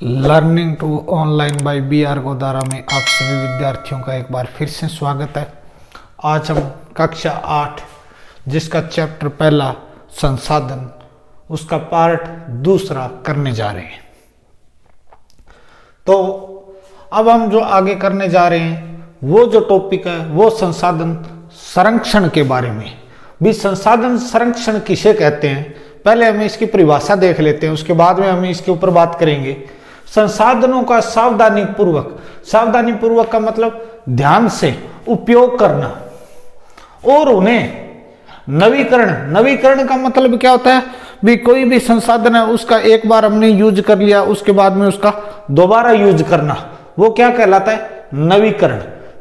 Learning to online by BR Godara में आप सभी विद्यार्थियों का एक बार फिर से स्वागत है। आज हम कक्षा 8 जिसका चैप्टर पहला संसाधन उसका पार्ट दूसरा करने जा रहे हैं। तो अब हम जो आगे करने जा रहे हैं वो जो टॉपिक है वो संसाधन संरक्षण के बारे में। भी संसाधन संरक्षण किसे कहते हैं, पहले हमें इसकी परिभाषा देख लेते हैं, उसके बाद में हम इसके ऊपर बात करेंगे। संसाधनों का सावधानी पूर्वक का मतलब ध्यान से उपयोग करना और उन्हें नवीकरण का मतलब क्या होता है भी कोई भी संसाधन है उसका एक बार हमने यूज कर लिया उसके बाद में उसका दोबारा यूज करना, वो क्या कहलाता है,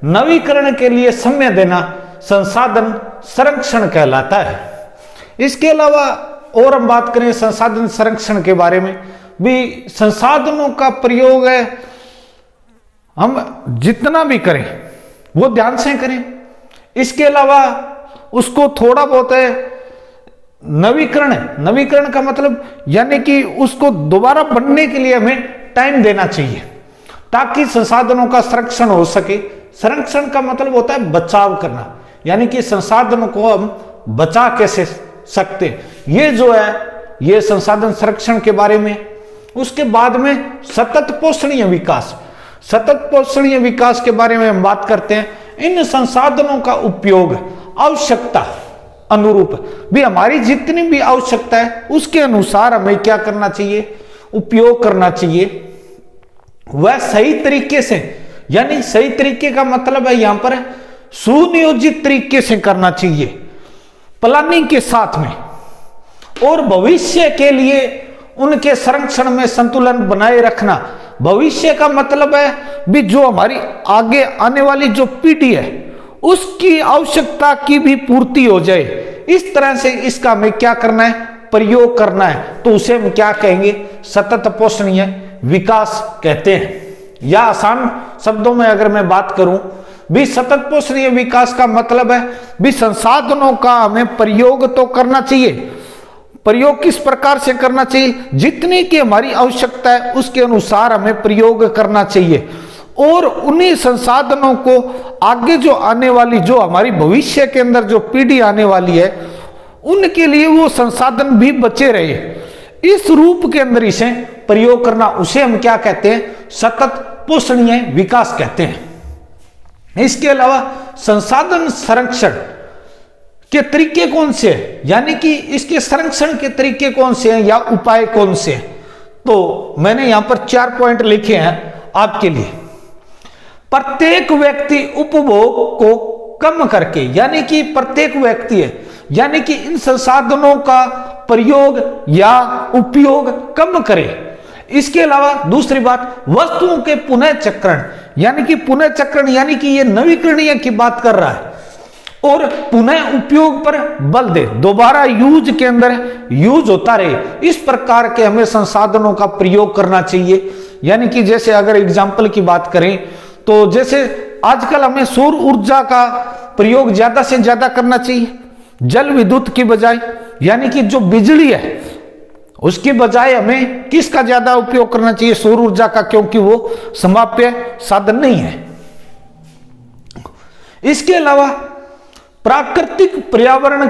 नवीकरण के लिए समय देना संसाधन संरक्षण कहलाता है। इसके अलावा और हम बात करें संसाधन संरक्षण के बारे में, भी संसाधनों का प्रयोग है हम जितना भी करें वो ध्यान से करें। इसके अलावा उसको थोड़ा बहुत है नवीकरण का मतलब यानी कि उसको दोबारा बनने के लिए हमें टाइम देना चाहिए ताकि संसाधनों का संरक्षण हो सके। संरक्षण का मतलब होता है बचाव करना, यानी कि संसाधनों को हम बचा कैसे सकते, ये जो है ये संसाधन संरक्षण के बारे में। उसके बाद में सतत पोषणीय विकास के बारे में हम बात करते हैं। इन संसाधनों का उपयोग आवश्यकता अनुरूप भी हमारी जितनी भी आवश्यकता है उसके अनुसार हमें क्या करना चाहिए, उपयोग करना चाहिए। वह सही तरीके से, यानी सही तरीके का मतलब है यहां पर सुनियोजित तरीके से करना चाहिए, प्लानिंग के साथ में, और भविष्य के लिए उनके संरक्षण में संतुलन बनाए रखना। भविष्य का मतलब है भी जो हमारी आगे आने वाली जो पीढ़ी है उसकी आवश्यकता की भी पूर्ति हो जाए, इस तरह से इसका हमें क्या करना है, प्रयोग करना है। तो उसे हम क्या कहेंगे, सतत पोषणीय विकास कहते हैं। या आसान शब्दों में अगर मैं बात करूं भी सतत पोषणीय विकास का मतलब है भी संसाधनों का हमें प्रयोग तो करना चाहिए। प्रयोग किस प्रकार से करना चाहिए, जितनी की हमारी आवश्यकता है उसके अनुसार हमें प्रयोग करना चाहिए, और उन्हीं संसाधनों को आगे जो आने वाली जो हमारी भविष्य के अंदर जो पीढ़ी आने वाली है उनके लिए वो संसाधन भी बचे रहे, इस रूप के अंदर इसे प्रयोग करना, उसे हम क्या कहते हैं, सतत पोषणीय विकास कहते हैं। इसके अलावा संसाधन संरक्षण के तरीके कौन से हैं, यानी कि इसके संरक्षण के तरीके कौन से हैं या उपाय कौन से हैं, तो मैंने यहां पर 4 पॉइंट लिखे हैं आपके लिए। प्रत्येक व्यक्ति उपभोग को कम करके, यानी कि प्रत्येक व्यक्ति है यानी कि इन संसाधनों का प्रयोग या उपयोग कम करे। इसके अलावा दूसरी बात, वस्तुओं के पुनः चक्रण, यानी कि ये नवीकरणीय की बात कर रहा है, और पुनः उपयोग पर बल दे, दोबारा यूज के अंदर यूज होता रहे, इस प्रकार के हमें संसाधनों का प्रयोग करना चाहिए। यानी कि जैसे अगर एग्जाम्पल की बात करें तो जैसे आजकल हमें सौर ऊर्जा का प्रयोग ज्यादा से ज्यादा करना चाहिए जल विद्युत की बजाय, यानी कि जो बिजली है उसकी बजाय हमें किसका ज्यादा उपयोग करना चाहिए, सौर ऊर्जा का, क्योंकि वो समाप्य साधन नहीं है। इसके अलावा प्राकृतिक पर्यावरण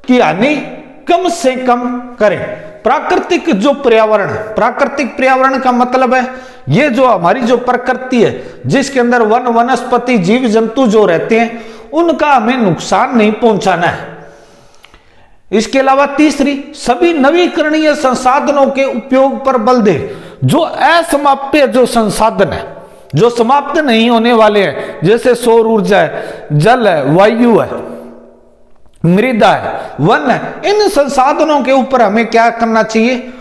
की हानि कम से कम करें। प्राकृतिक पर्यावरण का मतलब है ये जो हमारी जो प्रकृति है जिसके अंदर वनस्पति जीव जंतु जो रहते हैं उनका हमें नुकसान नहीं पहुंचाना है। इसके अलावा तीसरी, सभी नवीकरणीय संसाधनों के उपयोग पर बल दे। जो असमाप्य जो संसाधन है जो समाप्त नहीं होने वाले हैं, जैसे सौर ऊर्जा है, जल है, वायु है, मृदा है, वन है, इन संसाधनों के ऊपर हमें क्या करना चाहिए,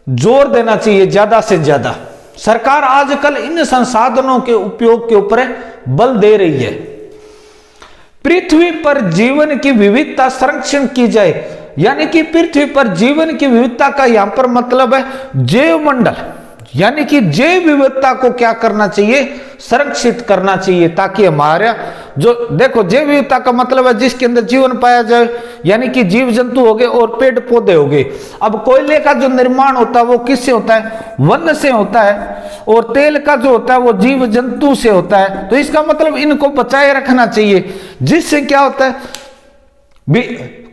जोर देना चाहिए ज्यादा से ज्यादा। सरकार आजकल इन संसाधनों के उपयोग के ऊपर बल दे रही है। पृथ्वी पर जीवन की विविधता संरक्षण की जाए, यानी कि पृथ्वी पर जीवन की विविधता का यहां पर मतलब है जैव मंडल, यानी कि जैव विविधता को क्या करना चाहिए, संरक्षित करना चाहिए, ताकि हमारा जो देखो जैव विविधता का मतलब है जिसके अंदर जीवन पाया जाए, यानी कि जीव जंतु हो गए और पेड़ पौधे हो गए। अब कोयले का जो निर्माण होता है वो किससे होता है? वन से होता है। और तेल का जो होता है वो जीव जंतु से होता है। तो इसका मतलब इनको बचाए रखना चाहिए, जिससे क्या होता है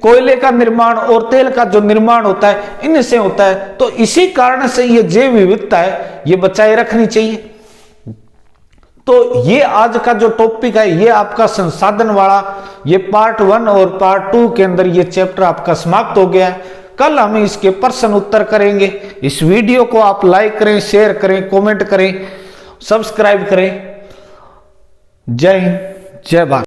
कोयले का निर्माण और तेल का जो निर्माण होता है इनसे होता है। तो इसी कारण से ये जैव विविधता है ये बचाए रखनी चाहिए। तो ये आज का जो टॉपिक है ये आपका संसाधन वाला ये पार्ट 1 और पार्ट 2 के अंदर ये चैप्टर आपका समाप्त हो गया है। कल हम इसके प्रश्न उत्तर करेंगे। इस वीडियो को आप लाइक करें, शेयर करें, कमेंट करें, सब्सक्राइब करें। जय हिंद, जय भारत।